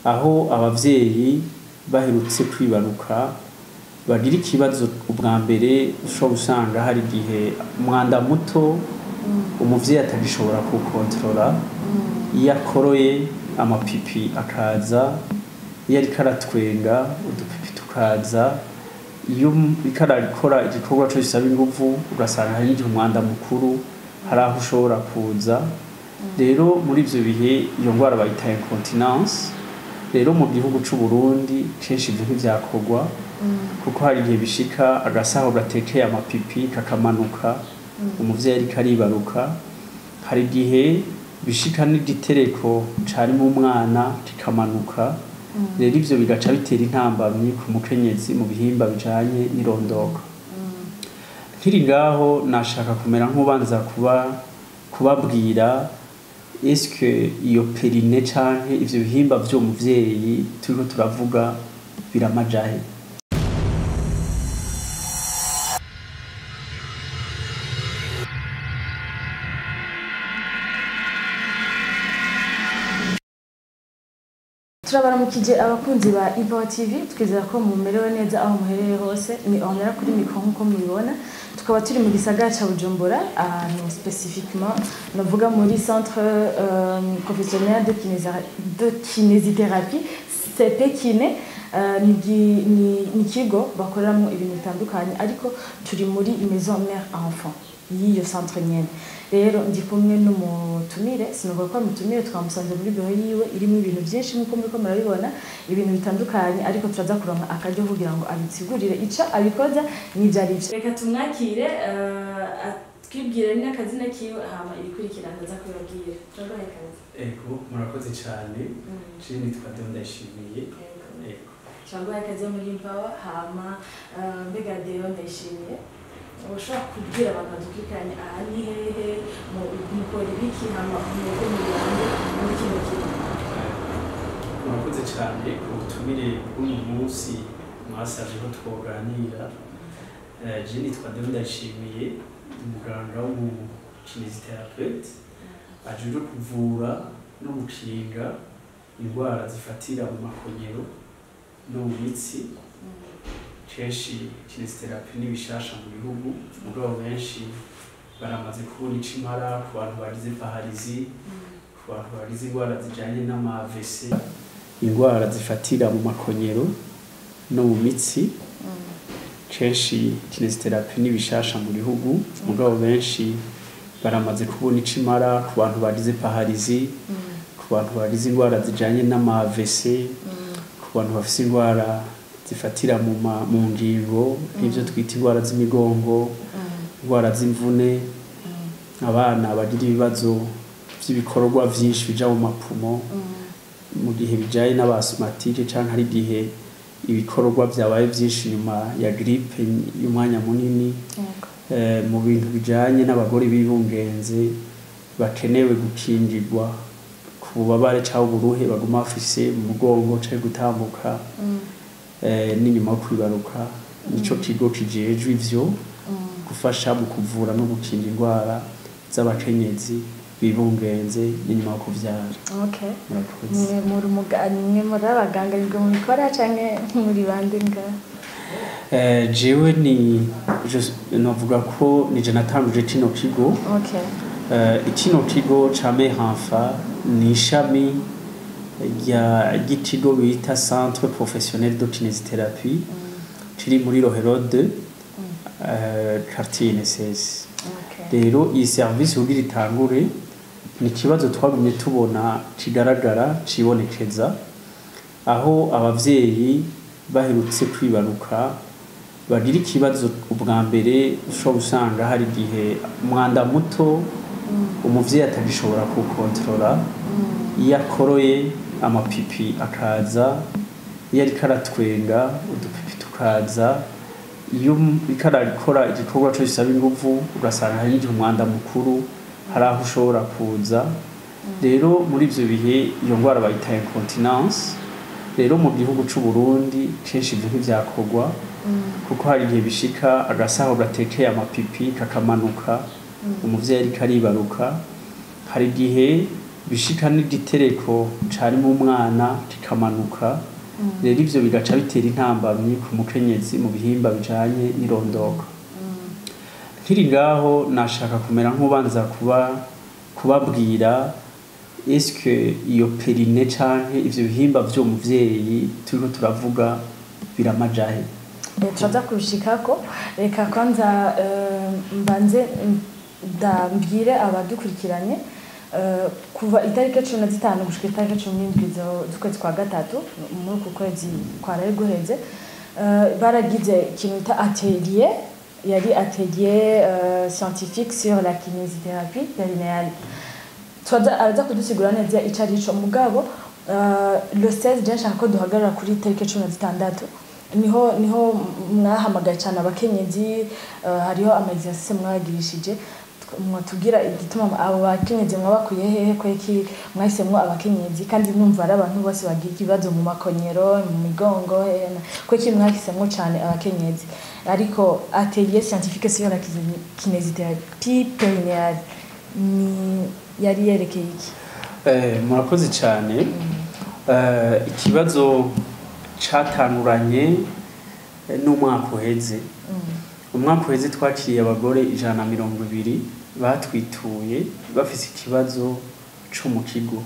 aho abavyeyi baherutse kwibaruka bagira ikibazo ubwa mbere ushobora usanga hari igihe umwanda muto umuvyeyi atagishobora kukontrola iyo akoroye amapipi akaza iyo ariko aratwenga udupipi tukaza iyo ariko arakora igikorwa cyo gisaba inguvu ugasanga hari igihe umwanda mukuru hari aho ushobora kuza rero muri ivyo bihe iyo ngwara bayita incontinence rero mu gihugu c'u Burundi kenshi ivyo ntivyakorwa kuko hari igihe bishika agasaho gatekeye amapipi kakamanuka umuvyeyi ariko aribaruka hari igihe bishika n'igitereko carimo umwana kikamanuka rero ivyo bigaca bitera intambamyi ku mukenyezi mu bihimba bijanye n'irondoka nkiri ngaho nashaka kumera nk'ubanza kubabwira eske iyo perine canke ivyo bihimba vyo muvyeyi turiko turavuga biramajahe turabaramukije abakunzi ba IBIHIMBA TV twizera ko mumerewe neza aho muherereye hose ni onera kuri mikro nkuko mubibona tukaba turi mu gisagara ca Bujumbura ahantu spécifiquement navuga muri centre professionnel de kinésithérapie CP Kiné ni kigo bakoreramo ibintu bitandukanye ariko turi muri maison mère enfant y'iyo centre nyene rero ndi kumwe n'umutumire sinovuga ko mutumire twamusanze muri biro yiwe irimo ibintu byinshi nkuko muriko murabibona ibintu bitandukanye ariko turaza kuronka akaryo kugira ngo abitsigurire ico abikoza n'ivyo ari byo reka tumwakire twibwire n'akazina kiwe hama ibikurikirana za kubabwira turabaye kazi ego murakoze cyane je nitwa Ndayishimiye ego cyangwa akazi muri Empower hama mbega Ndayishimiye ushobora kubwira abantu badukikanye aha ni hehe mukora ibiki hama mwebwe mubirande muri kino kigo murakoze cyane ubutumire bw'uyu munsi mwasavye ko twoganira je nitwa Ndayishimiye umuganga w'umukinésithérapeute ajejwe kuvura no gukinga indwara zifatira mu makonyero no mu mitsi kenshi kinésithérapie ni bishasha mu bihugu mugabo benshi baramaze kubona icimara ku bantu bagize paralizi ku bantu bagize indwara zijanye n'ama-AVC indwara zifatira mu makonyero no mu mitsi kenshi kinésithérapie ni bishasha mu bihugu mugabo benshi baramaze kubona icimara ku bantu bagize paralizi ku bantu bagize indwara zijanye n'ama-AVC ku bantu bafise indwara zifatira mu ngingo n'ivyo twita indwara z'imigongo indwara z'imvune abana bagira ibibazo by'ibikorwa vyinshi bija mu mapumo mu gihe bijaye n'abasmatike canke hari igihe ibikorwa byabaye vyinshi nyuma ya grippe y'umwanya munini mu bintu bijanye n'abagore bibungenze bakenewe gukingirwa ku bubabare cyangwa uburuhe baguma bafise mu mugongo canke gutambuka n'inyuma yo kwibaruka nico kigo kijejwe ivyo gufasha mu kuvura no gukinga indwara z'abakenyezi bibungenze n'inyuma yo kuvyara. Okay. Mwe muri abaganga bwo mu bikora canke muri bande nga? Jewe novuga ko nije natanguje kino kigo. Okay. Kino kigo ca mère enfant ni ishami ry'ikigo bita centre professionnel de kinésithérapie kiri muri Rohero 2 quartier NSS. Rero iyi service kugira itangure ni kibazo twagumye tubona kigaragara cibonekeza aho abavyeyi baherutse kwibaruka bagira ikibazo ubwa mbere ushobora usanga hari igihe umwanda muto umuvyeyi atagishobora kukontrola iyo akoroye amapipi akaza iyo ariko aratwenga udupipi tukaza iyo ariko arakora igikorwa cyo gisaba inguvu ugasanga hari igihe umwanda mukuru hari aho ushobora kuza rero muri ivyo bihe iyo ngwara bayita incontinence rero mu gihugu c'u Burundi kenshi ivyo ntivyakorwa kuko hari igihe bishika agasaho gatekeye amapipi kakamanuka umuvyeyi ariko aribaruka hari igihe bishika n'igitereko cari mu mwana kikamanuka rero ivyo bigaca bitera intambamyi ku mukenyezi mu bihimba bijanye n'irondoka nkiri ngaho nashaka kumera nk'ubanza kubabwira eske iyo perine canke ivyo bihimba vyo muvyeyi turiko turavuga biramajahe turaza kubishikako reka kwanza mbanze ndambwire abadukurikiranye kuva itariki 15 gushika itariki 17 z'ukwezi kwa gatatu muri uku kwezi kwaraye guheze baragize ikintu bita atelier yari atelier scientifique sur la kinésithérapie périnéale araza kudusigura neza ico arico mugabo le 16 je nshaka ko duhagarara kuri itariki 16 niho mwahamagaye cyane abakenyezi hariho amexercice mwagirishije mwatugira igituma abo bakenyezi mwabakuye hehe kweki mwahisemwo abakenyezi kandi numva ari abantu bose bagira ikibazo mu makonyero mu migongo kweki mwahisemwo cyane abakenyezi ariko atelier scientifique sur la kinésithérapie périnéale ni yari yerekeye iki murakoze cyane ikibazo catanguranye n'umwaka uheze umwaka uheze twakiriye abagore 120 batwituye bafise ikibazo cyo mu kigo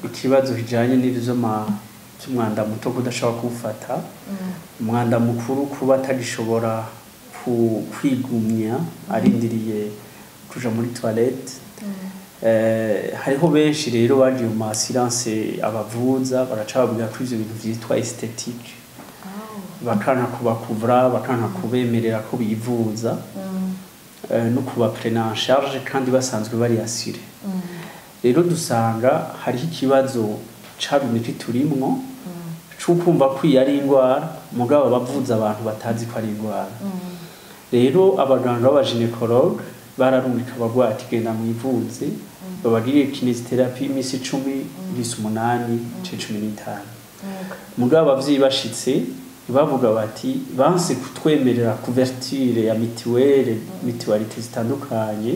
ikibazo kijanye n'umwanda muto kudashobora kuwufata umwanda mukuru kuba atagishobora kwigumya arindiriye kuja muri toilette hariho benshi rero bagiye mu silence abavuza baracababwira ko ivyo bintu vyitwa esthétique bakana kubakuvura bakana kubemerera ko bivuza no kuba prena en charge kandi basanzwe bari asire rero dusanga hari ikibazo carumye kiturimwo cyukumva ko yari ingwara mugabo bavuza abantu batazi ko ari ingwara rero abaganga b'abaginekologue bararungika abagwayi ati genda mwivuze babagiriye kinésithérapie imisi 10 imisi 8 15 mugabo abavyeyi bashitse bavuga bati banse kutwemerera couverture ya mutualité zitandukanye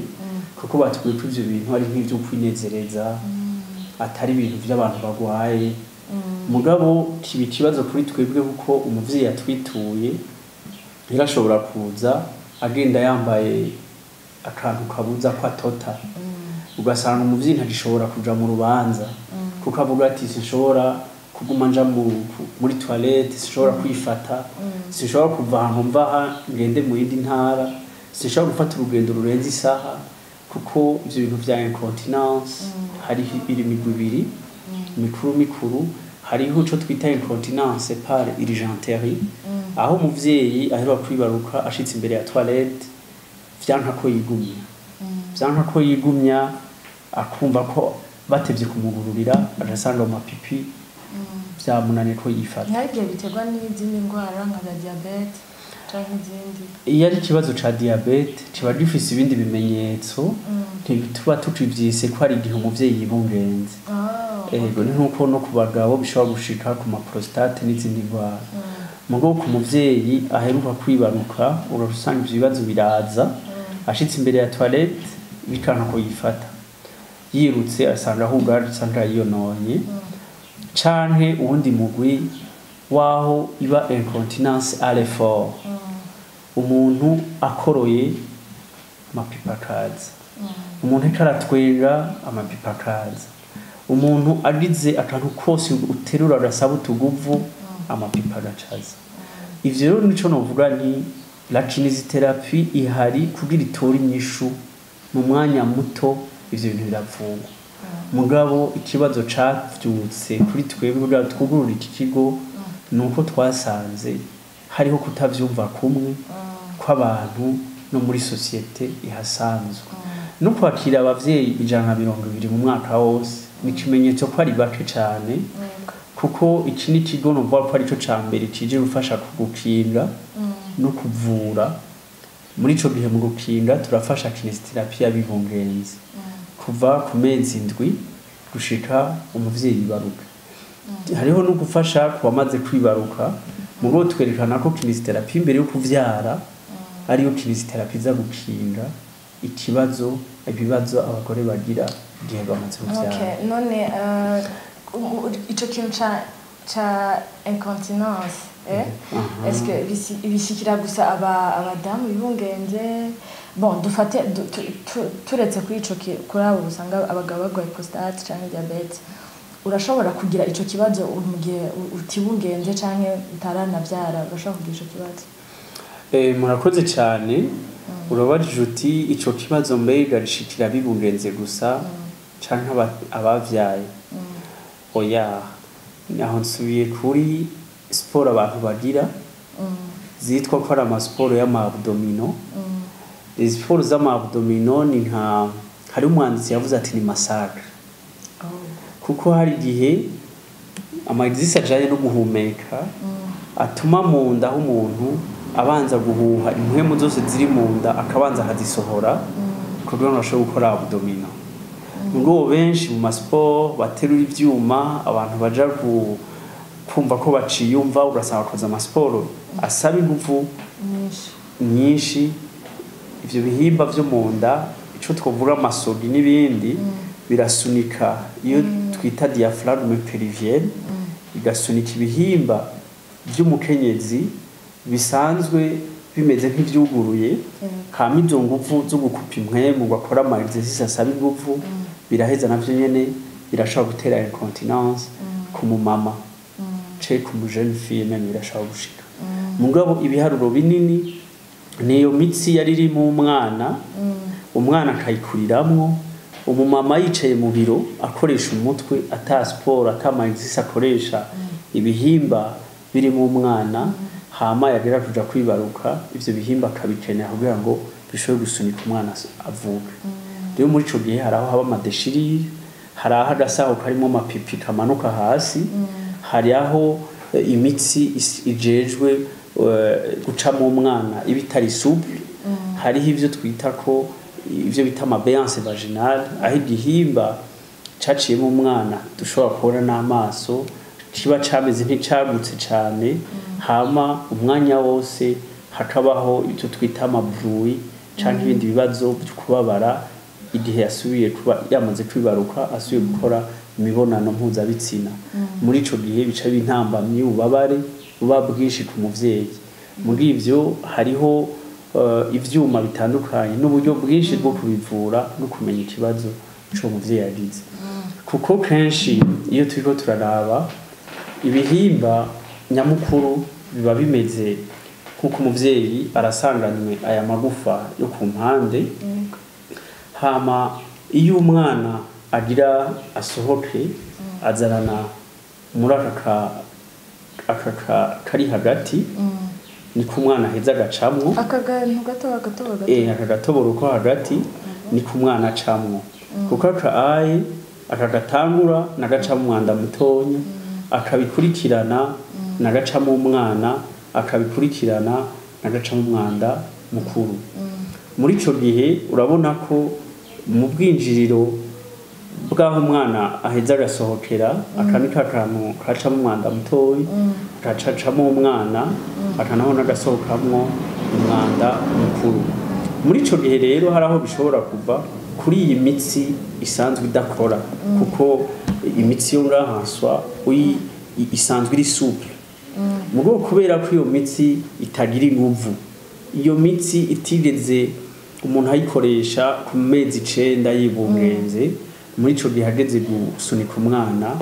kuko batubwiye ko ivyo bintu ari nk'ivyo kwinezereza atari ibintu by'abantu bagwaye mugabo kibi kibazo kuri twebwe kuko umuvyeyi yatwituye irashobora kuza agenda yambaye akantu kabuza ko atota ugasanga umuvyeyi ntagishobora kuja mu rubanza kuko avuga ati sinshobora kuguma nja muri toilette sinshobora kwifata sinshobora kuva ahantu mvaha ngende mu yindi ntara sinshobora gufata urugendo rurenze isaha kuko ivyo bintu vya incontinence hari imigwi ibiri mikuru hariho ico twita incontinence par urgenterie aho umuvyeyi aheruka kwibaruka ashitse imbere ya toilette vyanka ko yigumya akumva ko batevye kumugururira arasanga mu mapipi vyamunaniye ko yifata ntabwo biterwa n'izindi ndwara nka diabete canke izindi iyo ari ikibazo ca diabete kiba gifise ibindi bimenyetso tuba tukivyise ko ari igihe umuvyeyi yibungenze ego ni nkuko no ku bagabo bishobora gushika ku maprostate n'izindi ndwara mugabo ku muvyeyi aheruka kwibaruka urasanga ivyo bibazo biraza ashitse imbere ya toilette bikanka ko yifata yirutse asanga ahubwo asanga yiyononye canke uwundi mugwi waho iba incontinence à l'effort umuntu akoroye amapipa akaza umuntu ikaratwenga amapipa akaza umuntu agize akantu kose uterura agasaba utuguvu amapipa agacaza ivyo rero nico novuga ni la kinésithérapie ihari kugira itore inyishu mu mwanya muto ivyo bintu biravugwa mugabo ikibazo cavyutse kuri twebwe bwa twugurura iki kigo nuko twasanze hariho kutavyumva kumwe kw'abantu no muri societe ihasanzwe no kwakira abavyeyi 120 mu mwaka wose ni kimenyetso ko ari bake cyane kuko iki ni kigo no vuga ko ari cyo cambere kije gufasha kugukinga no kuvura muri ico gihe mu gukinga turafasha kinésithérapie y'abibungenzi kuva ku mezi 7 gushika umuvyeyi baruka hariho no gufasha kubamaze kwibaruka mugo twerekana ko kinésithérapie imbere yo kuvyara ariyo kinésithérapie za gukinga ibibazo abagore bagira igihe bamaze kuvyara. Okay, none ico kintu ca incontinence est-ce que bishikira gusa abadamu bibungenze? Bon, dufate turetse kuri ico kuri abo usanga abagabo bagwaye prostate canke diabete, urashobora kugira ico kibazo mu gihe utibungenze canke utaranavyara, urashobora kugira ico kibazo? Murakoze cyane. Urabajije uti ico kibazo mbega rishikira bibungenze gusa canke abavyaye? Oya, naho nsubiye kuri sport abantu bagira zitwa ko ari amasiporo y'amabdomino. Izi sport z'amabdomino ni nka, hari umwanditsi yavuze ati ni massacre, kuko hari igihe ama-exercice ajanye no guhumeka atuma mu nda h'umuntu abanza guhuha impwemu zose ziri mu nda akabanza akazisohora kugira ngo ashobore gukora abdomino. Ngo benshi mu masiporo baterura ivyuma, abantu baja kumva ko baciyumva, urasanga bakoze amasiporo asaba ingufu nyinshi. Ivyo bihimba vyo mu nda, ico twovuga amasogi n'ibindi, birasunika iyo twita diaphragme pelvienne, igasunika ibihimba vy'umukenyezi bisanzwe bimeze nk'ivyuguruye. Hama izo nguvu zo gukupa impwemu ngo akora ama-exercice asaba ingufu biraheza navyo nyene birashobora gutera incontinence ku mumama canke ku jeune fille même birashobora gushika. Mugabo ibiharuro binini niyo mitsi yari iri mu mwana, umwana akayikuriramwo, umumama yicaye mu biro akoresha umutwe, ata sport ata ama-exercice akoresha, ibihimba biri mu mwana, hama yagera kuja kwibaruka ivyo bihimba akabikenera kugira ngo bishobore gusunika umwana avuke. Rero muri ico gihe haraho haba amadeshirire, haraho agasaho karimo amapipi kamanuka hasi, hari aho imitsi ijejwe guca mu mwana ibitari souple, hariho ivyo twita ko ivyo bita amabeance vaginale, aho igihimba caciye mu mwana dushobora kubona n'amaso kiba cameze nk'icagutse cane, hama umwanya wose hakabaho ivyo twita amabruyi canke ibindi bibazo byo kubabara igihe yasubiye kuba yamaze kwibaruka, asubiye gukora imibonano mpuzabitsina. Muri ico gihe bica bintambamye ububabare buba bwinshi ku muvyeyi. Muri ivyo hariho ivyuma bitandukanye n'uburyo bwinshi bwo kubivura no kumenya ikibazo cyo muvyeyi yagize, kuko kenshi iyo turiko turaraba ibihimba nyamukuru biba bimeze kuko umuvyeyi arasanganywe aya magufa yo ku mpande. Hama iyo umwana agira asohoke azarana muri aka kari hagati, ni ku mwana heza agacamwo aka gatoboro ko hagati, ni ku mwana acamwo, kuko aka gatangura nagacamo umwanda mutonya, akabikurikirana nagacamo umwana, akabikurikirana nagacamo umwanda mukuru. Muri ico gihe urabona ko mu bwinjiriro bw'aho umwana aheza agasohokera, akanika kantu kacamo umwanda mutoyi gacacamo umwana, akanaho n'agasohokamwo umwanda mukuru. Muri ico gihe rero haraho bishobora kuva kuri iyi mitsi isanzwe idakora, kuko imitsi yo ngahanswa isanzwe iri souple, mugo kubera ko iyo mitsi itagira inguvu, iyo mitsi itigeze umuntu ayikoresha ku mezi 9 yibungenze, muri ico gihe hageze gusunika umwana,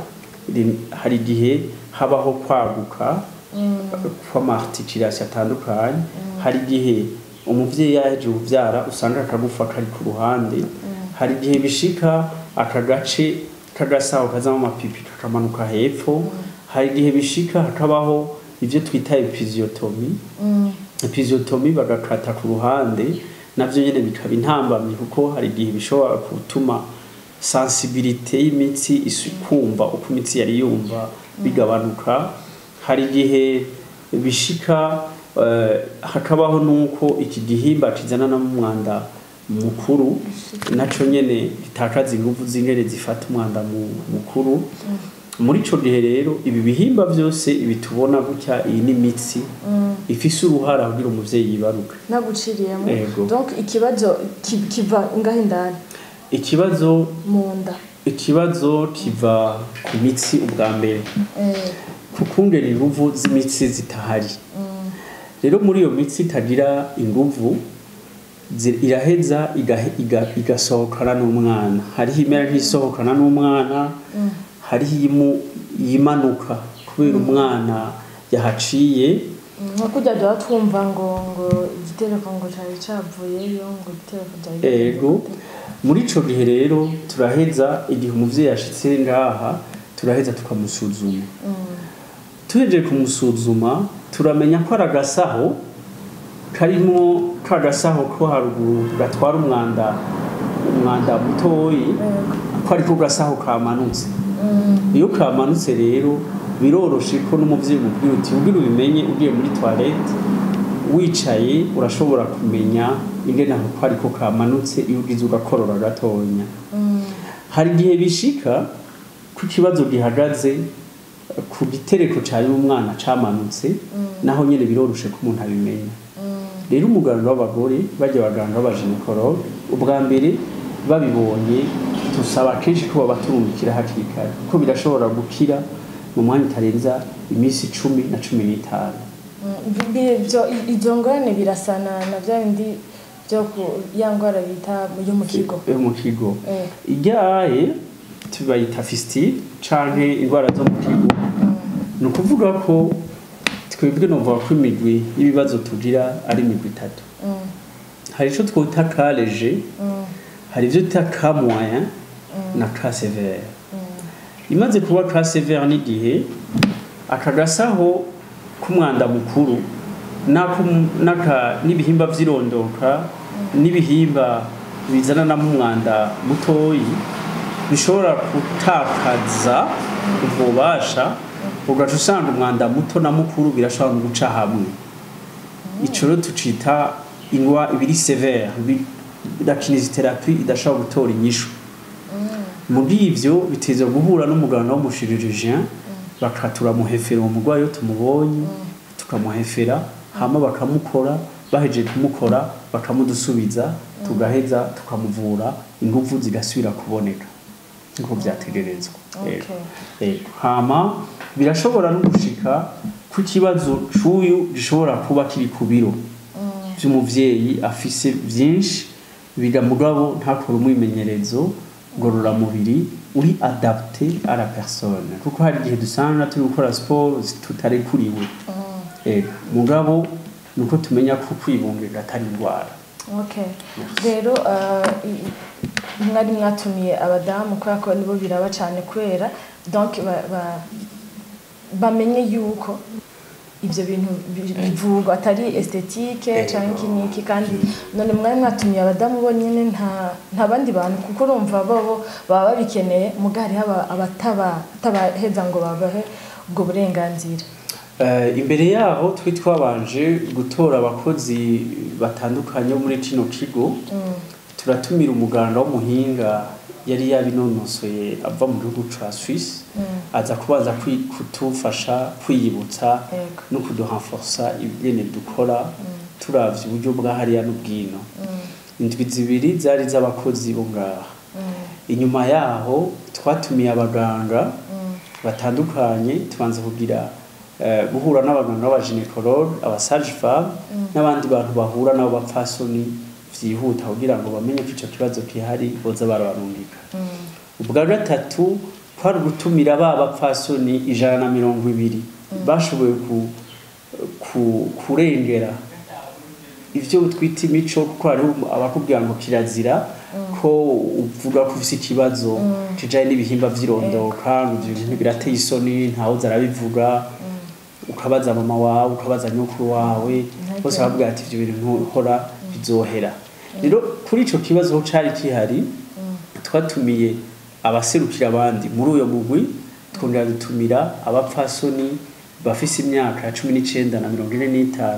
hari igihe habaho kwaguka kw'amarticulation atandukanye, hari igihe umuvyeyi yaje kuvyara usanga akagufa kari ku ruhande, hari igihe bishika aka gace kagasaho kazamo amapipi kakamanuka hepfo, hari igihe bishika hakabaho ivyo twita episiotomy. Episiotomy bagakata ku ruhande, navyo nyene bikaba intambamye, kuko hari igihe bishobora gutuma sensibilité y'imitsi kumva uko imitsi yari yumva bigabanuka. Hari igihe bishika hakabaho nuko iki gihimba kizana na umwanda mukuru naco nyene gitakaza ingufu z'ingere zifata umwanda mukuru. muri ico gihe rero ibi bihimba byose ibitubona gutya iyi ni imitsi ifise uruhara kugira umuvyeyi yibaruka naguciriyemo donc ikibazo kiva ngaho indani ikibazo munda ikibazo kiva ku mitsi ubwa mbere kukungera inguvu z'imitsi zitahari rero muri iyo mitsi itagira inguvu iraheza igasohokana n'umwana hariho imera nk'isohokana n'umwana hariho yimanuka kubera umwana yahaciye nko kujya duha twumva ngo igitereko ngo cari cavuyeyo ngo igitereko byari ego muri ico gihe rero turaheza igihe umuvyeyi yashitse ngaha turaheza tukamusuzuma tuhejeje kumusuzuma turamenya ko aragasaho karimo kagasaho ko haruguru gatwara umwanda mutoyi ko ariko gasaho kamanutse iyo kamanutse rero biroroshe ko n'umuvyeyi mubwira uti ubwira ubimenye ugiye muri toilette wicaye urashobora kumenya ingene ko ariko kamanutse iyo ugize ugakorora gatonya hari igihe bishika ku kibazo gihagaze ku gitereko cyari umwana camanutse naho nyene biroroshe ko umuntu abimenya rero umuganga w'abagore bajya abaganga b'abaginekologe ubwa mbere babibonye tusaba kenshi ko babaturungikira hakiri kare ko birashobora gukira mu mwanya utarenza iminsi 10 na 15 ibyo ngorane birasana na bya bindi byo ya ngwara bita mu kigo ijyaye tubayita fistule canke indwara zo mu kigo ni ukuvuga ko twebwe novuga ko imigwi y'ibibazo tugira ari imigwi itatu hari ico twita cas léger hari ivyo twita cas moyen na cas sévère imaze kuba cas sévère n'igihe akagasaho k'umwanda mukuru n'ibihimba vy'irondoka n'ibihimba bizana n'umwanda mutoyi bishobora gutakaza ububasha ugaca usanga umwanda muto na mukuru birashobora no guca hamwe ico rero tucita ingwa ibiri sévère la kinésithérapie idashobora gutora inyishu muri ivyo biteza guhura n'umuganga w'umuchirurgien bakatura muhefera umugwayi yo tumubonye tukamuhefera hama bakamukora bahejeje kumukora bakamudusubiza tugaheza tukamuvura inguvu zigasubira kuboneka nko byategerezwa hama birashobora no gushika ku kibazo cy'uyu gishobora kuba kiri ku biro by'umuvyeyi afise byinshi biga mugabo ntakora umwimenyerezo ngorora mubiri uri adapté à la personne kuko hari igihe dusanga turi gukora sport tutarekuriwe mugabo nuko tumenya ko kwibungira atari indwara rero mwari mwatumiye abadamu kubera ko nibo biraba cyane kwera donc bamenye yuko ibyo bintu bivugwa atari esthétique cyangwa kiniki kandi none mwari mwatumiye abadamu bonyine nta bandi bantu kuko urumva babo baba babikeneye mugari haba abatabaheza ngo babahe ubwo burenganzira imbere yaho twabanje gutora abakozi batandukanye muri kino kigo turatumira umuganga w'umuhinga yari yabinonosoye ava mu gihugu ca Suisse aza kubaza kutufasha kwiyibutsa no kuduhanforsa ibene dukora turavye uburyo bwa hariya n'ubwino indwi zibiri zari z'abakozi bo ngaha inyuma yaho twatumiye abaganga batandukanye tubanza kugira guhura n'abaganga b'abaginekologe abasage-femme n'abandi bantu bahura nabo bapfasoni vyihuta kugira ngo bamenye ko ico kibazo kihari boza barabarungika ubwa gatatu kwari gutumira bapfasoni 120 bashoboye kurengera ivyo twita imico kuko hari abakubwira ngo kirazira ko uvuga ko ufise ikibazo kijaye n'ibihimba vy'irondoka ngo ivyo bintu birateye isoni ntaho zarabivuga ukabaza mama wawe ukabaza nyokuru wawe bose bavuga ati ivyo bintu nkora bizohera rero kuri ico kibazo ho cari kihari twatumiye abaserukira abandi muri uyo mugwi twongera dutumira abapfasoni bafise imyaka 19 na 45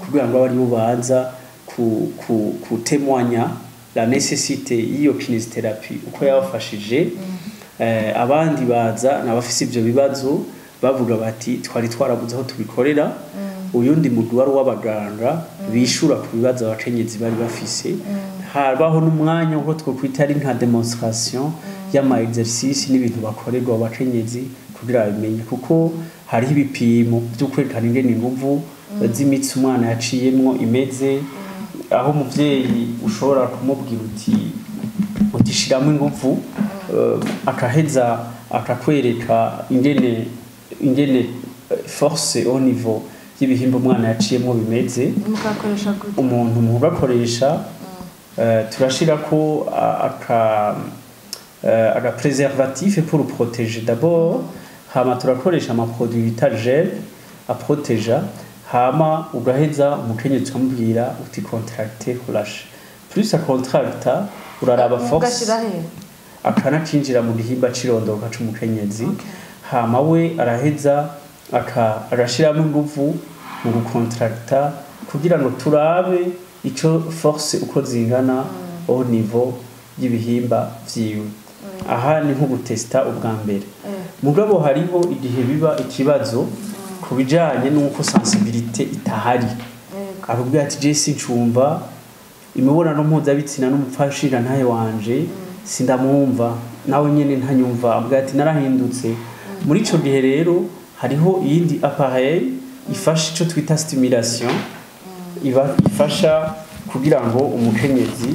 kugira ngo abari bubanza ku témoigner la nécessité y'iyo kinésithérapie uko yabafashije abandi baza nabafise ivyo bibazo bavuga bati twari twarabuze aho tubikorera uyundi mugwi wari w'abaganga bishura ku bibazo abakenyezi bari bafise habaho n'umwanya wo twokwita ari nka demonstration y'ama exercice n'ibintu bakorerwa abakenyezi kugira bamenye kuko hari ibipimo byo kwerekana ingene inguvu z'imitsi umwana yaciyemwo imeze aho umuvyeyi ushobora kumubwira uti shiramo inguvu akaheza akakwereka ingene force au niveau y'ibihimba umwana yaciyemwo bimeze mukakoresha gute umuntu mugakoresha turashirako aka préservatif pour le protéger d'abord hama turakoresha ama produit bita gel a protéger hama ugaheza umukenyezi ukamubwira uti contracter relâche plus a contracta uraraba force akana kinjira mu gihimba cirondoka c'umukenyezi hama we araheza agashiramo inguvu mu gucontracta kugira ngo turabe ico force uko zingana au niveau y'ibihimba vyiwe aha ni nko gutesta ubwa mbere mugabo hariho igihe biba ikibazo kubijanye nuko sensibilité itahari akubwira ati je sincumva imibonano mpuzabitsina n'umupfashira ntaye wanje sindamwumva nawe nyene ntanyumva abwira ati narahindutse muri ico gihe rero hariho iyindi appareil ifasha ico twita stimulation ifasha kugira ngo umukenyezi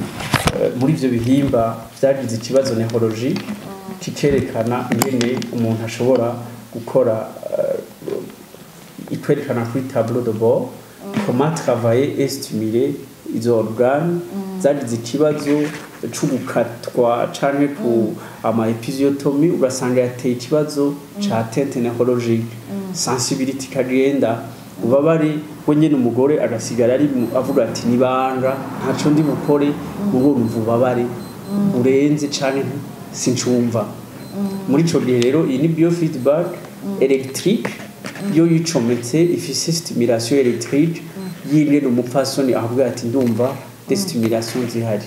muri ivyo bihimba vyagize ikibazo neurologique kikerekana ingene umuntu ashobora gukora ikwerekana kuri tableau de bord comment travailler et stimuler izo organes zagize ikibazo c'ugukatwa canke ku ama episiotomie ugasanga yateye ikibazo ca tête neurologique sensibilité kagenda ubabare we nyene umugore agasigara ari avuga ati nibanga ntaco ndi bukore mugo ububabare urenze canke sincumva muri ico gihe rero iyi ni biofeedback électrique yo yicometse ifise stimulation électrique yingene umupfasoni avuga ati ndumva des stimulation zihari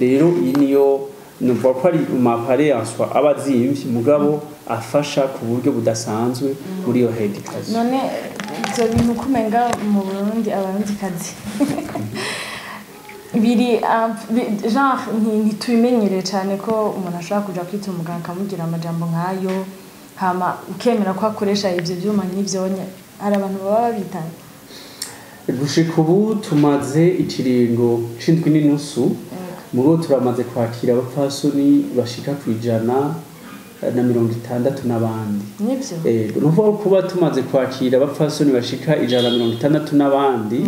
rero iyi niyo numva ko ari umapare yanswa abazimvye mugabo afasha ku buryo budasanzwe muri yo headcase none ivyo bintu kumenga mu Burundi abarundi kazi biri genre ntitubimenyereye cyane ko umuntu ashobora kuja kwita umuganga akamubwira amajambo nk'ayo hama ukemera ko akoresha ivyo vyuma n'ivyonya hari abantu baba babitanye gushika ubu tumaze ikiringo c'indwi n'inusu mugo turamaze kwakira abapfasoni bashika kwijana na 60 n'abandi nivyo nuvuga kuba tumaze kwakira abapfasoni bashika 160 n'abandi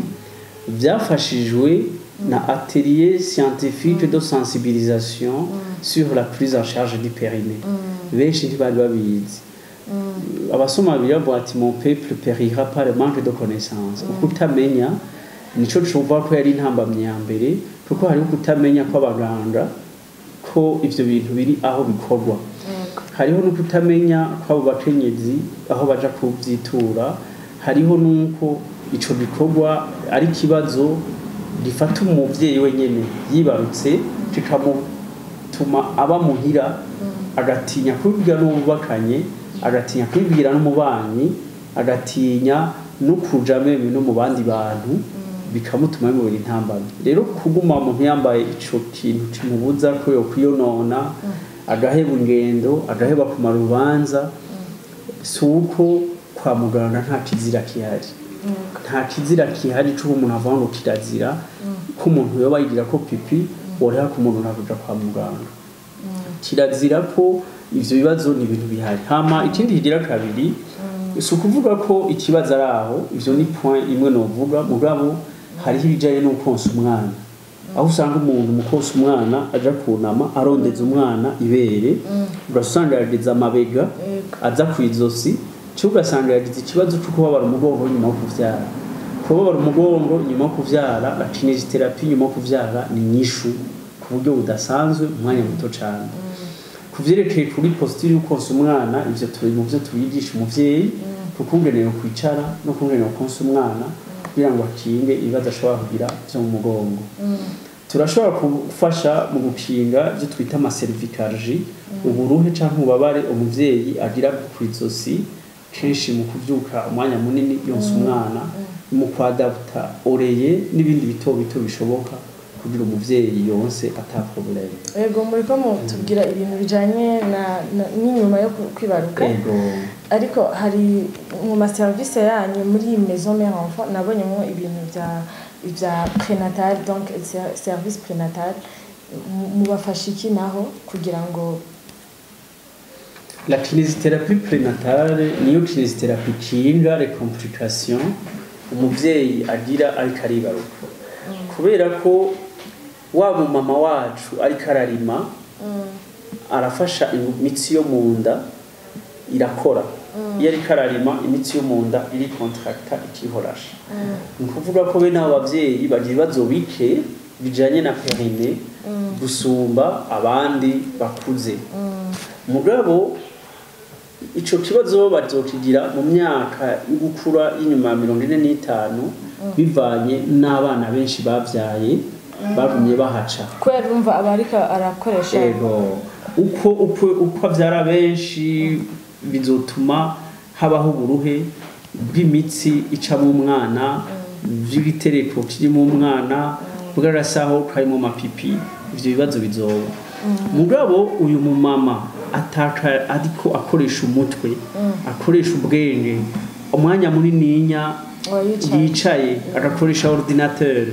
byafashijwe na atelier scientifique de sensibilisation sur la prise en charge du périnée benshi ntibari babizi abasoma biravuga ati mon peuple périra par le manque de connaissances ukutamenya nico cuva ko yari intambamye ya mbere kuko hari ukutamenya ko abaganga ko ivyo bintu biri aho bikorwa hariho no kutamenya ko abo bakenyezi aho baja kuvyitura hariho nuko ico bikorwa ari kibazo gifata umuvyeyi wenyene yibarutse kikamutuma aba muhira agatinya kubwira n'ububakanye agatinya kwibwira n'umubanyi agatinya no kuja meme no mu bandi bantu bikamutuma mu intambara rero kuguma umuntu yambaye ico kintu kimubuza ko yo kwiyonona agaheba ingendo agaheba ku marubanza suko kwa muganga nta kizira kihari nta kizira kihari cyo umuntu avuga ngo kirazira ko umuntu yoba yigira ko pipi wora ku muntu nakuja kwa muganga kirazira ko ivyo bibazo ni ibintu bihari hama ikindi higira kabiri sukuvuga ko ikibazo araho ivyo ni point imwe no vuga mugabo hari ibijanye no konsa umwana aho usanga umuntu mukonsa umwana aja kunama arondeza umwana ibere ugasanga yagize amabega aza kwizosi cyo ugasanga yagize ikibazo cyo kubabara umugongo nyuma yo kuvyara kubabara umugongo nyuma yo kuvyara kinesitherapy nyuma yo kuvyara ni nyishu ku buryo budasanzwe umwanya muto cyane kuvyerekeye kuri posture yo konsa umwana ivyo turi mu byo tuyigisha umuvyeyi kukungenera kwicara no kungenera konsa umwana kugira ngo akinge ibibazo ashobora kugira byo mu mugongo turashobora gufasha mu gukinga byo twita amaservikalji uburuhe canke ububabare umuvyeyi agira ku izosi kenshi mu kuvyuka umwanya munini yonsa umwana mu kwadapta oreye n'ibindi bito bishoboka kugira umuvyeyi yonse ata problème. Ego muriko mutubwira ibintu bijanye n'inyuma yo kwibaruka. Ego. Ariko hari mu ma service yanyu muri maison mère enfant nabonyemo ibintu vya prénatal, donc service prénatal mubafasha iki naho kugira ngo la kinésithérapie prénatale niyo kinésithérapie kinga les complications umuvyeyi agira ariko aribaruka kubera ko wa mama wacu ariko ararima arafasha imitsi yo munda irakora iyo ariko ararima imitsi yo munda iri contracta ikihorasha ni kuvuga ko bene abo bavyeyi bagira ibibazo bike bijanye na perine gusumba abandi bakuze mugabo ico kibazo bazokigira mu myaka y'ugukura y'inyuma ya 45 bivanye n'abana benshi bavyaye bagumye bahaca kwera urumva abarika arakoresha ego uko avyara benshi bizotuma habaho uburuhe bw'imitsi ica mu mwana vy'ibitereko kiri mu mwana bwarasaho kari mu mapipi ivyo bibazo bizoba mugabo uyu mumama ataka ariko akoresha umutwe akoresha ubwenge umwanya munininya yicaye agakoresha ordinateur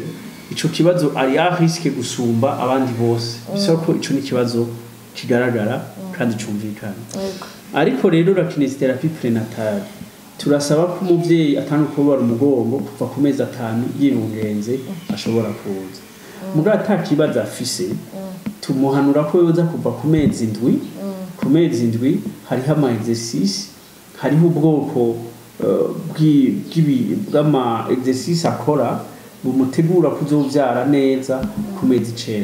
ico kibazo ari a risque gusumba abandi bose bisoko ico ni kibazo kigaragara kandi cumvikana ariko rero la kinésithérapie prénatale turasaba ko umuvyeyi atanga kubara umugongo kuva ku mezi 5 yirungenze ashobora kuza muga atakibaza afise tumuhanura ko yoza kuva ku mezi 7 ku mezi 7 hariho ama exercice hariho ubwoko bw'ama exercice akora bumutegura kuzovyara neza ku mezi 9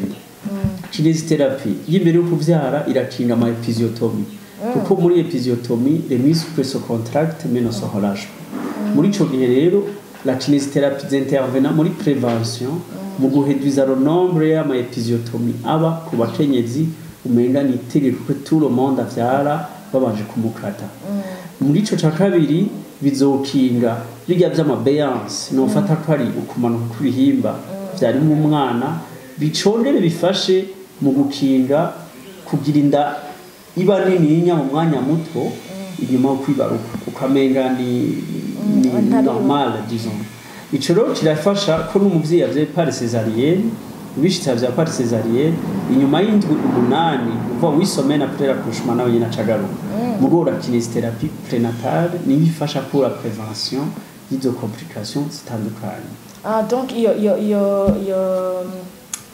kinésithérapie y'imbere yo kuvyara irakinga ama episiotomie kuko muri episiotomie les muscles se contractent mais ne se relâchent muri ico gihe rero la kinésithérapie intervient muri prévention mu guheduza le nombre y'ama episiotomie aba ku bakenyezi umenga ni itegeko ko tout le monde avyara babanje kumukata muri ico ca kabiri bizokinga bijya vy'amabeyance no fata ko ari ukumanuka kw'ibihimba vyari mu mwana bicongere bifashe mu gukinga kugira inda iba nininya mu mwanya muto inyuma yo kwibaruka ukamenga ni normal disons ico rero kirafasha ko n'umuvyeyi yavye par césarienne bishitsa vya par césarienne inyuma y'indwi 8 uva wisomena après l'accouchement nawe nyina cagaruka mugo la kinésithérapie prénatale ni bifasha pour la prévention d'izo complications zitandukanye. Donc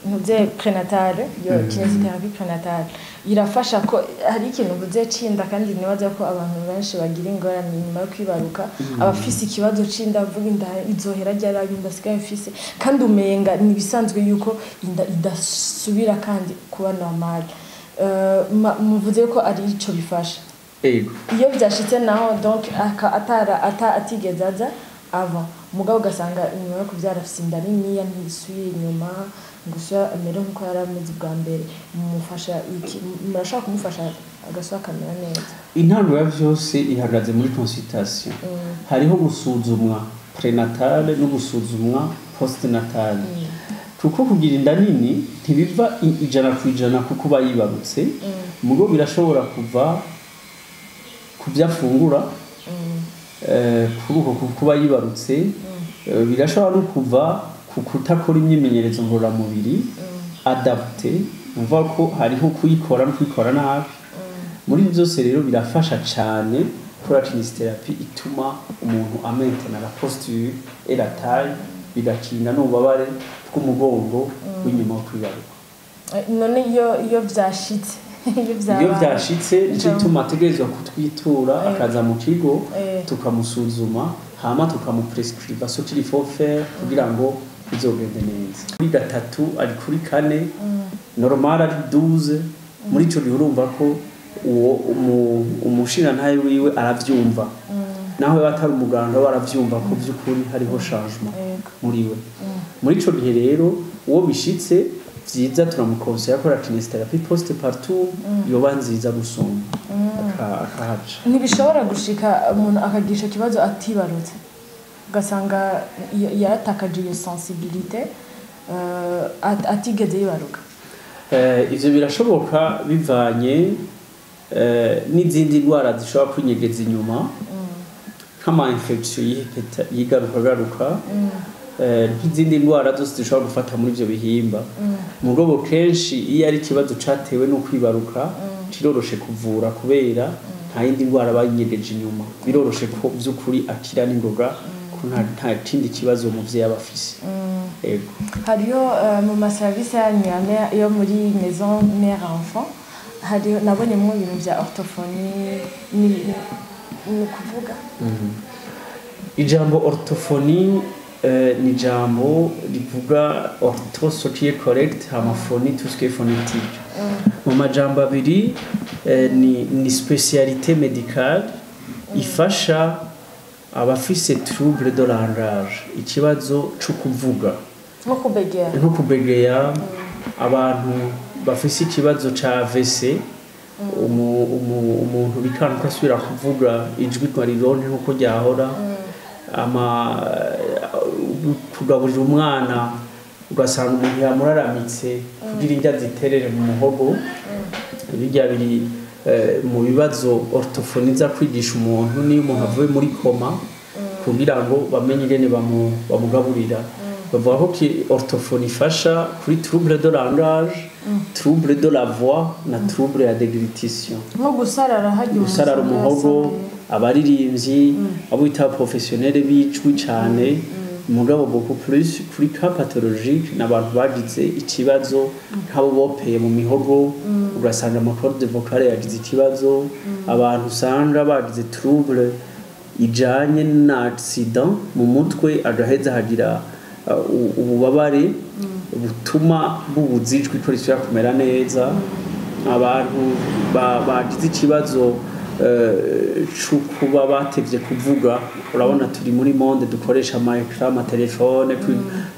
nuze prénatale yo kinésithérapie prénatale irafasha ko hari ikintu buze cinda kandi nibaza ko abantu benshi bagira ingorane nyuma yo kwibaruka abafise ikibazo cinda vuga inda izohera ryarabi ndasigaye mfise kandi umenga ni bisanzwe yuko inda idasubira kandi kuba normal muvuze ko ari ico bifasha ego iyo byashitse naho donc atigezaza avant mugabo ugasanga inyuma yo kuvyara afise inda niniya ntisubiye inyuma gusa amere nkuko yarameze bwa mbere mumufasha iki murashaka kumufasha agaswa kamera neza intango ya vyose ihagaze muri consultation hariho gusuzumwa prénatale no gusuzumwa postnatale kuko kugira inda nini ntibiva 100% kuko bayibarutse mugo birashobora kuva kuvyafungura kuruko kuba yibarutse birashobora no kuva kukutakora imyimenyerezo ngororamubiri adapté umva ko hariho kuyikora no kuyikora nabi muri byose rero birafasha cyane pour la kinésithérapie ituma umuntu amaintena la posture et la taille bigakinga n'ububabare bw'umugongo w'inyuma yo kwibaruka none iyo vyashitse iyo vyashitse nico gituma ategerezwa kutwitura akaza mu kigo tukamusuzuma hama tukamuprescribe so qu'il faut faire kugira ngo bizogende neza kuri 3 ari kuri 4 normal ari 12 muri ico gihe urumva ko uwo umushina ntaye wiwe aravyumva naho batari umuganga baravyumva ko by'ukuri hariho changement muri we muri ico gihe rero uwo bishitse vyiza turamukonsera ko kinesiotherapy postpartum yoba nziza gusumba akahaca. Ntibishobora gushika umuntu akagisha ikibazo atibarutse ugasanga yaratakaje iyo sensibilité atigeze yibaruka. Ivyo birashoboka bivanye n'izindi ndwara zishobora kwinyegeza inyuma nk'ama infection yigaruka n'izindi ndwara zose zishobora gufata muri ivyo bihimba. Mugabo kenshi iyo ari ikibazo catewe no kwibaruka kiroroshe kuvura kubera nta yindi ndwara bayinyegeje inyuma, biroroshe ko vy'ukuri akira n'ingoga ko nta kindi kibazo umuvyeyi aba afise. Ego hariyo mu maserivisi y'anyame yo muri maison mère enfant hariyo nabonyemwo ibintu vya orthophonie ni kuvuga ijambo orthophonie ni jambo rivuga ortho ce qui est correct, hamaphonie tout ce qui est phonétique. Mu majambo abiri ni spécialité médicale ifasha abafise trouble de langage, ikibazo cyo kuvuga nko kubegeya, abantu bafise ikibazo ca AVC, umuntu bikanka asubira kuvuga ijwi twarironke nkuko ryahora, kugaburira umwana ugasanga umuntu yamuraramitse kugira indya ziterere mu muhogo. Birya biri mu bibazo orthophonie za kwigisha umuntu niyo umuntu avuye muri koma kugira ngo bamenye ingene bamugaburira. Bavuga ko orthophonie ifasha kuri trouble de langage, trouble de la voix na trouble ya déglutition, nko gusarara umuhogo, abaririmbyi abo bita professionnel bicwi cyane. Mugabo beaucoup plus kuri cas pathologique n'abantu bagize ikibazo nk'abo bopeye mu mihogo, ugasanga amacorde vocale yagize ikibazo, abantu usanga bagize trouble ijanye na accident mu mutwe agaheza hagira ububabare butuma bubuzijwe ko risubira kumera neza. Abantu bagize ikibazo kuba batevye kuvuga, urabona turi muri monde dukoresha ama telefone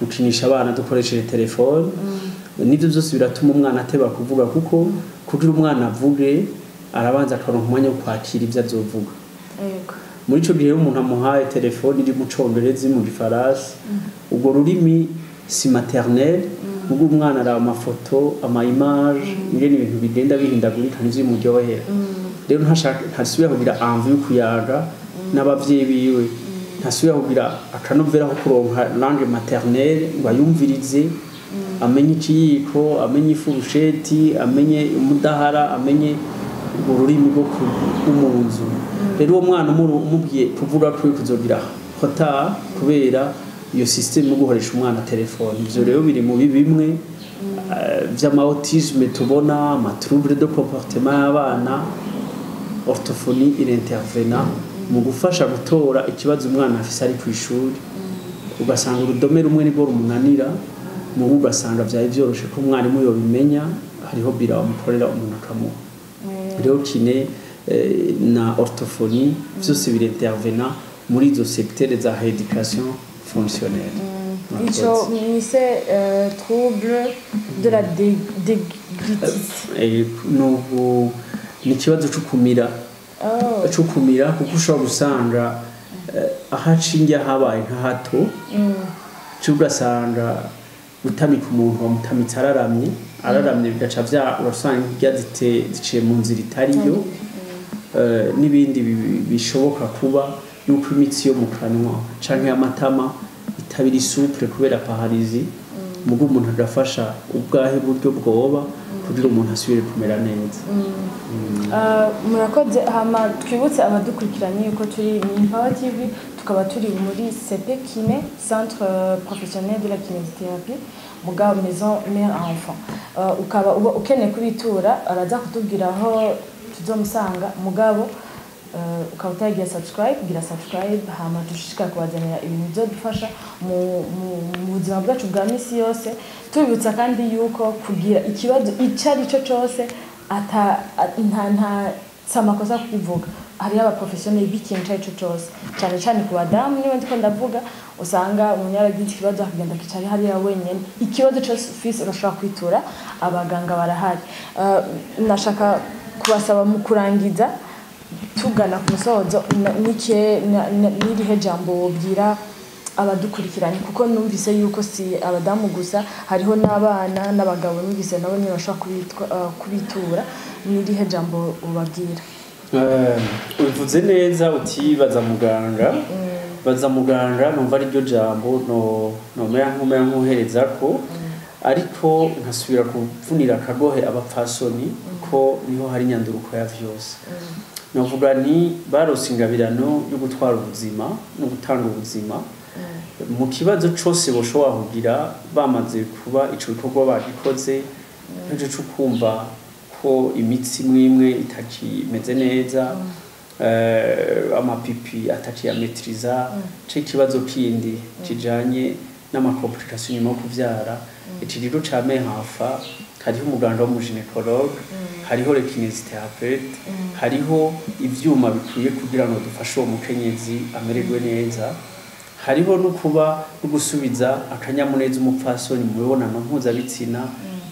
gukinisha abana dukoresheje telefone, nivyo byose biratuma umwana ateba kuvuga kuko kugira umwana avuge arabanza akaronka umwanya wo kwakira ivyo azovuga. Muri ico gihe umuntu amuhaye telefone iri mu congereza mu gifaransa, ubwo rurimi si maternel, ubwo umwana ara amafoto ama image ingene ibintu bigenda bihindagurika n'ivyo muryohera. Rero ntasubira kugira envie yo kuyaga n'abavyeyi biwe, ntasubira kugira akanovera ko kuronka langue maternelle ngo ayumvirize, amenye ikiyiko, amenye ifurusheti, amenye umudahara, amenye ururimi rwo kumunzu. Rero uwo mwana umubwiye kuvuga ko kuzogira hota kubera iyo system yo guhoresha umwana telefone. Ivyo rero biri mu bimwe vy'ama-autisme tubona, ama trouble de comportement y'abana. Orthophonie irintervena mu gufasha gutora ikibazo umwana afise ari kw'ishuri, ugasanga urudome rumwe nibwo rumunanira, mu ugasanga vyaye vyoroshe ko umwarimu yobimenya, hariho bira bamukorera umuntu akamuha. Rero kine na orthophonie vyose birintervena muri izo secteurs za éducation fonctionnelle. Ico mwise trouble de la déglutition. Ni ikibazo c'ukumira kuko ushobora gusanga ahacinge habaye nka hato ugasanga gutamika umuntu wamutamitse araramye bigaca urasanga irya ziciye mu nzira itariyo, n'ibindi bishoboka kuba yuko imitsi yo mu kanwa canke y'amatama itabiri souple kubera paralizi, mugo umuntu agafasha ubwahe buryo bwoba kugira umuntu asubire kumera neza. Murakoze. Hama twibutse abadukurikiranye yuko turi ni Power TV, tukaba turi muri CP Kiné, Centre Professionnel de la Kinésithérapie, mugabo maison mère enfant. Ukaba ukeneye kubitura araza kutubwira aho tuzomusanga, mugabo ukaba utagiye subscribe hama dushishikara kubazanira ibintu bizodufasha mu buzima bwacu bwa misi yose. Tubibutsa kandi yuko kugira ikibazo icari cyo cyose nta samakosa kukivuga, hari aba professionnel b'ikintu cyaco cyose cyane cyane ku badamu niba ndiko ndavuga usanga umuntu yaragize ikibazo akagenda kicari hariya wenyene ikibazo cyose ufise urashobora kwitura abaganga barahari nashaka kubasaba mu kurangiza tugana ku musozo n'irihe jambo wobwira abadukurikiranye kuko numvise yuko si abadamu gusa hariho n'abana n'abagabo numvise nabo nyine bashobora kubitura n'irihe jambo ubabwira ubivuze neza uti baza muganga numva ari ryo jambo nomera nk'uhereza ko ariko nkasubira kuvunira akagohe abapfasoni kuko niho hari inyanduruko ya vyose novuga ni barose ingabirano yo gutwara ubuzima no gutanga ubuzima mu kibazo cyose boshobora kugira bamaze kuba ico bikorwa bagikoze nje cyo kumva ko imitsi mwimwe itakimeze neza amapipi atakiyametriza c'ikibazo kindi kijanye n'amakomplication nyuma yo kuvyara ikiriro ca mehafa hariho umuganga w'umuginekologue hariho le kinésithérapeute hariho ivyuma bikwiye kugira ngo dufashe uwo mukenyezi amererwe neza hariho no kuba no gusubiza akanyamuneza umupfasoni mu mibonano mpuzabitsina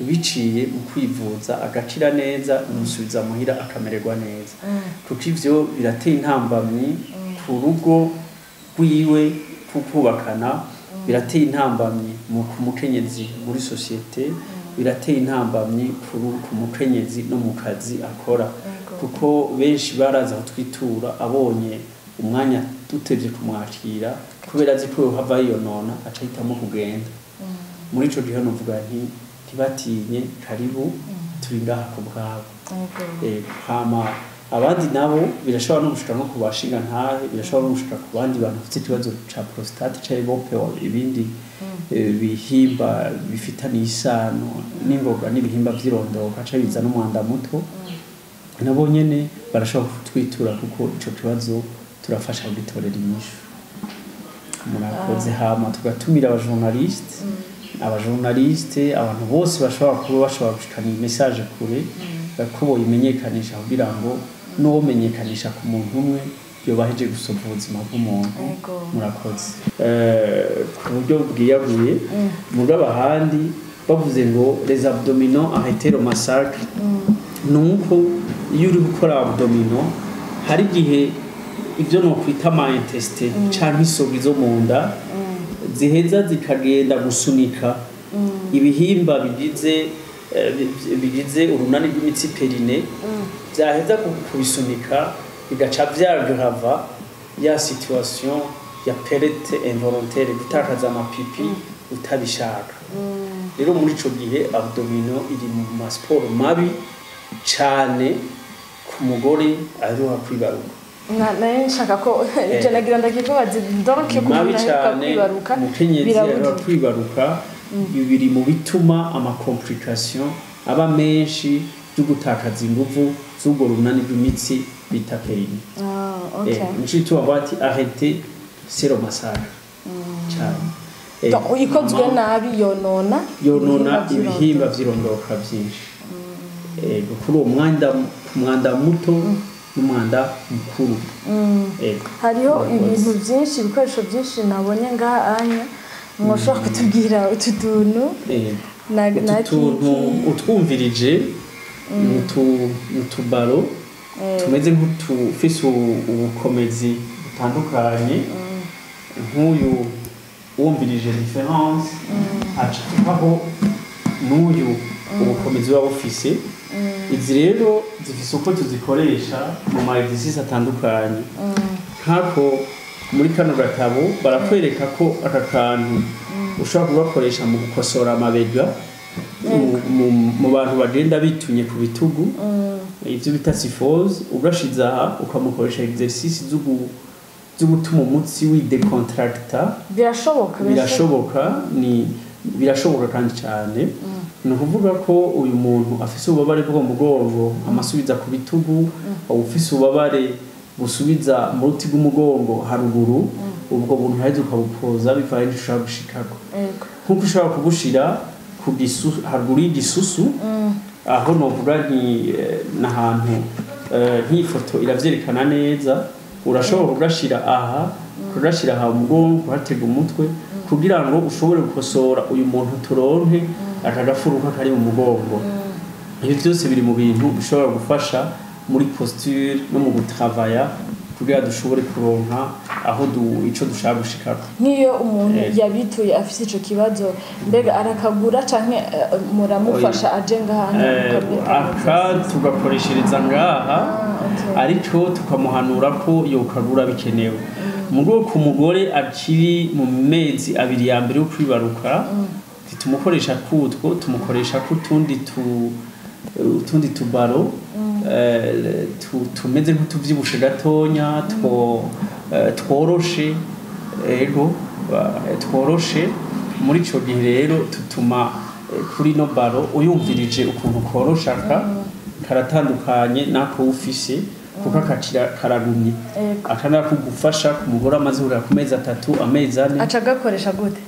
biciye mu kwivuza agakira neza umusubiza muhira akamererwa neza kuko ivyo birateye intambamyi ku rugo rwiwe kubakana birateye intambamyi mu mukenyezi muri societe birateye intambamyi ku mukenyezi no mu kazi akora kuko benshi baraza kutwitura abonye umwanya dutevye kumwakira kubera azi ko hava yonona aca hitamo kugenda muri ico gihe novuga nti ntibatinye karibu turi ngaha ku bwabo hama abandi nabo birashobora no gushika no kubashinga ntahe birashobora no gushika ku bandi bantu bafite ikibazo ca prostate ca ibope ibindi bihimba bifitanye isano n'ingoga n'ibihimba vy'irondoka ca biza n'umwanda muto nabo nyene barashobora kutwitura kuko ico kibazo turafasha kugitorera inyishu murakoze hama tugatumira abajournaliste abantu bose bashobora gushikana message kure ko boyimenyekanisha kugira ngo no menyekanisha ku muntu umwe yobaheje gusova ubuzima bw'umuntu murakoze ku buryo bwiyaguye mugabo ahandi bavuze ngo les abdominaux arrêter le massacre nuko iyo uri gukora abdominaux hari gihe ivyo no kwita ama intestin canke isogi zo mu nda ziheza zikagenda gusunika ibihimba bigize urunani rw'imitsi perine byaheza kubisunika bigaca vyagrava ya situation ya perte involontaire gutakaza amapipi utabishaka rero muri ico gihe abdominaux iri mu masport mabi cane ku mugore aruha kwibaruka naye nshaka ko ije nagira ndakikubaza donc kwibaruka birabuja kwibaruka biri mu bituma ama complication aba menshi yo gutakaza ingufu z'ubwo runani rw'imitsi bita perine nshito abati arrêter c'est le massacre cyane donc ikozwe nabi yonona ibihimba vy'irondoka byinshi kuri uwo mwanda muto n'umwanda mukuru hariho ibintu byinshi ibikoresho byinshi nabonye ngaha anya mwoshobora kutubwira utu tuntu utwumvirije utubaro tumeze nk'utufise ubukomezi butandukanye nk'uyu wumvirije différence aca tuvaho n'uyu ubukomezi buba bufise izi rero zifise uko tuzikoresha mu ma exercice atandukanye nk'ako muri kano gatabo barakwereka ko aka kantu ushobora kugakoresha mu gukosora amabega mu bantu bagenda bitunye ku bitugu ivyo bita syphose ugashiza aha ukamukoresha exercice zo gutuma umutsi widecontracta birashoboka kandi cyane ni ukuvuga ko uyu muntu afise ububabare bwo mu mugongo amasubiza ku bitugu ufise ububabare busubiza mu ruti rw'umugongo haruguru ubwo buntu haheze ukabupoza bivanye n'ushobora gushikako nk'uko ushobora kubushira haruguru y'igisusu aho novuga ni n'ahantu nk'ifoto iravyerekana neza urashobora kugashira aha kugashira aha umugongo kuhatega umutwe kugira ngo ushobore gukosora uyu muntu turonke akagafuruka kari mu mugongo ibi byose biri mu bintu bishobora gufasha muri posture no mu gutravaya kugira dushobore kuronka aho ico dushaka gushikako nk'iyo umuntu yabituye afise ico kibazo mbega arakagura canke muramufasha aje ngahantu aka tugakoreshereza ngaha ariko tukamuhanura ko yokagura bikenewe mugo ku mugore akiri mu mezi abiri ya mbere yo kwibaruka tumukoresha kutwo tumukoresha ko utundi tubaro tumeze nk'utuvyibushe gatonya tworoshe tworoshe muri ico gihe rero tutuma kuri no baro uyumvirije ukuntu koroshaka karatandukanye nako ufise kuko akakira karagumye akana kugufasha ku mugore amaze kurira ku mezi 3 amezi 4 aca gakoresha gute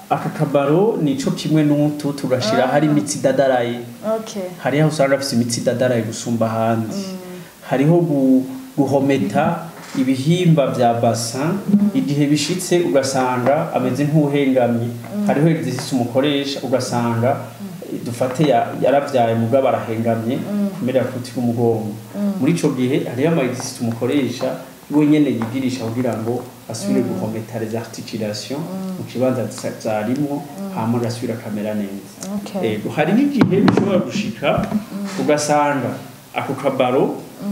aka kabaro nico kimwe n'utu tugashira hari imitsi dadaraye hari aho usanga afite imitsi dadaraye gusumba handi hariho guhometa ibihimba vya bassin igihe bishitse ugasanga ameze nk'uhengamye hariho exercice umukoresha ugasanga dufate yaravyaye mugabo arahengamye kumera kuti kumugongo muri ico gihe hariho ama exercice umukoresha we nyene yigirisha kugira ngo asubire guhometa les articulations mu kibanza zarimwo hama gasubira kamera neza hari n'igihe bishobora gushika ugasanga ako kabaro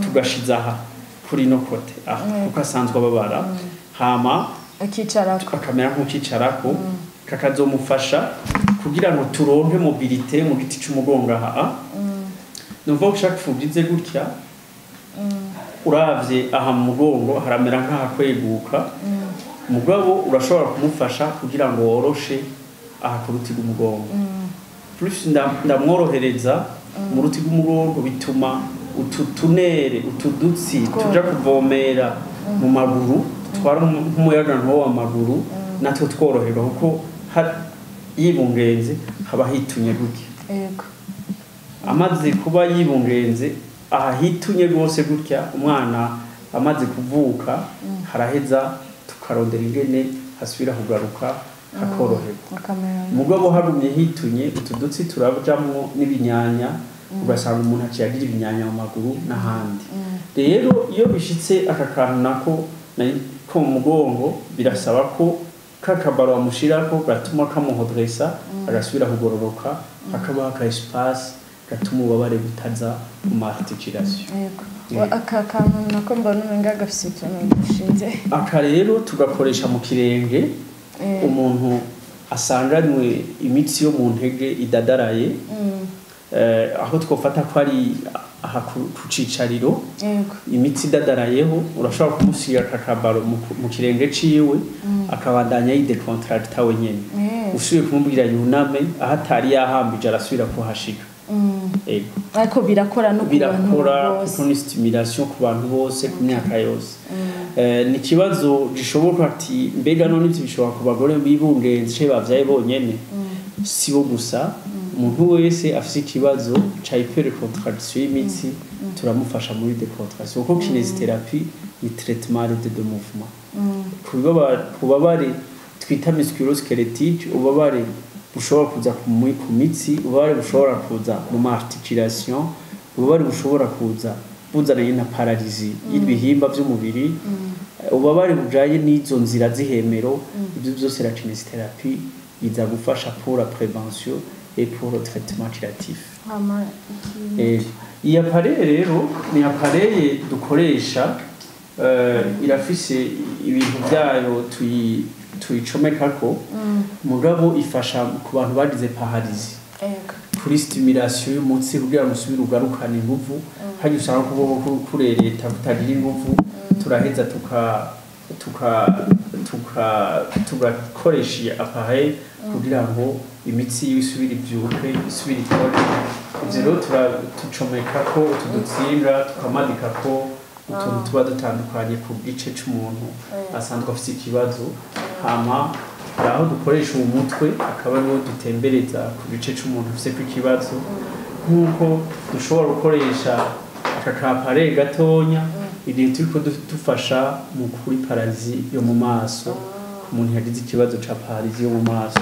tugashiza aha kuri no kote kuko asanzwe ababara hama akicarako akamera nk'ukicarako kakazomufasha kugira ngo turonke mobilité mu giti c'umugongo aha numva ushaka kuvugize gutya uravye aha mu mugongo haramera nk'ahakweguka mugabo urashobora kumufasha kugira ngo woroshe aha ku ruti rw'umugongo plus ndamworohereza mu ruti rw'umugongo bituma ututunere utudutsi tuja kuvomera mu maguru twara nk'umuyaga nko w'amaguru natwe tworoherwa kuko yibungenze haba hitunye gutya amaze kuba yibungenze aha hitunye rwose gutya umwana amaze kuvuka haraheza tukarondera ingene hasubira kugaruka hakoroherwa mugabo harumye hitunye utudutsi turajamwo n'ibinyanya ugasanga umuntu aciyagira ibinyanya mu maguru n'ahandi rero iyo bishitse aka kantu nako ko mu mugongo birasaba ko kakabaro bamushirako gatuma kamuhodresa agasubira kugororoka hakabaho aka espace gatuma ubabare butaza mu articulation aka kantu nako mbona umenga gafise ikintu gishinze aka rero tugakoresha mu kirenge umuntu asanganywe imitsi yo mu ntege idadaraye aho twofata ko ari aha ku cicariro imitsi idadarayeho urashobora kumusiga kakabaro mu kirenge ciwe akabandanya yidecontracta wenyene usubiye kumubwira yuname aho atari yahambije arasubira kuhashika ariko birakora no ku bantu bose kuko ni stimulation ku bantu bose ku myaka yose ni kibazo gishoboka ati mbega none bishobora ku bagore bibungenze ce bavyaye bonyene sibo gusa umuntu wese afise ikibazo ca hypercontraction y'imitsi turamufasha muri décontraction kuko kinésithérapie ni traitement de mouvement kubabare twita musculo-squelettique ubabare bushobora kuza ku mitsi ubabare bushobora kuza mu articulation ubabare bushobora kuza buzananye na paralysie y'ibihimba by'umubiri ubabare bujanye n'izo nzira z'ihemero ibyo byose la kinésithérapie iza gufasha pour la prévention et pour le traitement curatif. Iyi appareil rero ni appareil dukoresha irafise ibintu byayo tuyicomekako mugabo ifasha ku bantu bagize paralysie kuri stimulation y'umutsi kugira ngo usubire ugarukane inguvu hajye usanga kuboko kurereta kutagira inguvu turaheza tugakoresha appareil kugira ngo imitsi y'isubira ibyuke isubira ikore ivyo rero tucomekako utudutsinga tukamadikako utuntu tuba dutandukanye ku gice c'umuntu asanzwe afite ikibazo hama aho dukoresha umutwe akaba ariwo dutembereza ku gice c'umuntu afite ikibazo nk'uko dushobora gukoresha aka kapare gatonya igihe turiko dufasha mu kuri paralizi yo mu maso umuntu yagize ikibazo ca paralizi yo mu maso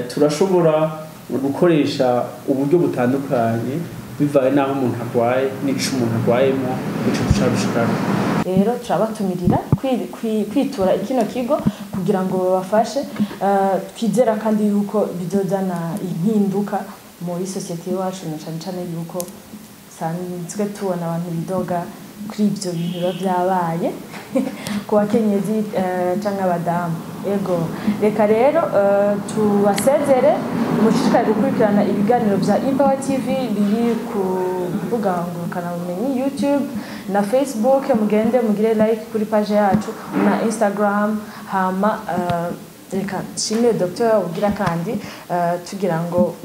turashobora gukoresha uburyo butandukanye bivaye naho umuntu arwaye n'ico umuntu arwayemo nico tucarushikana rero turabatumirira kwitura kino kigo kugira ngo babafashe twizera kandi yuko bizozana impinduka muri societe yacu na cyane yuko sanzwe tubona abantu bidoga kuri ibyo bintu biba byabaye ku bakenyezi cyangwa abadamu ego reka rero tubasezere mushishikare gukurikirana ibiganiro bya Imbawa TV biri ku mbuga ngurukanabumenyi YouTube na Facebook mugende mugire like kuri page yacu na Instagram hama reka nshimire Dr. ugira kandi tugira ngo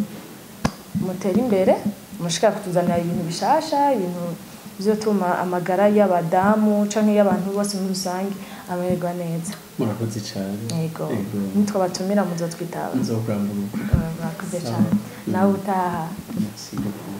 mutere imbere mushika kutuzanira ibintu bishasha ibintu bizotuma amagara y'abadamu canke y'abantu bose muri rusange amererwa neza murakoze cyane yego nitwa batumira muzotwitaba nzogamburuka murakoze cyane nawe utaha merci beaucoup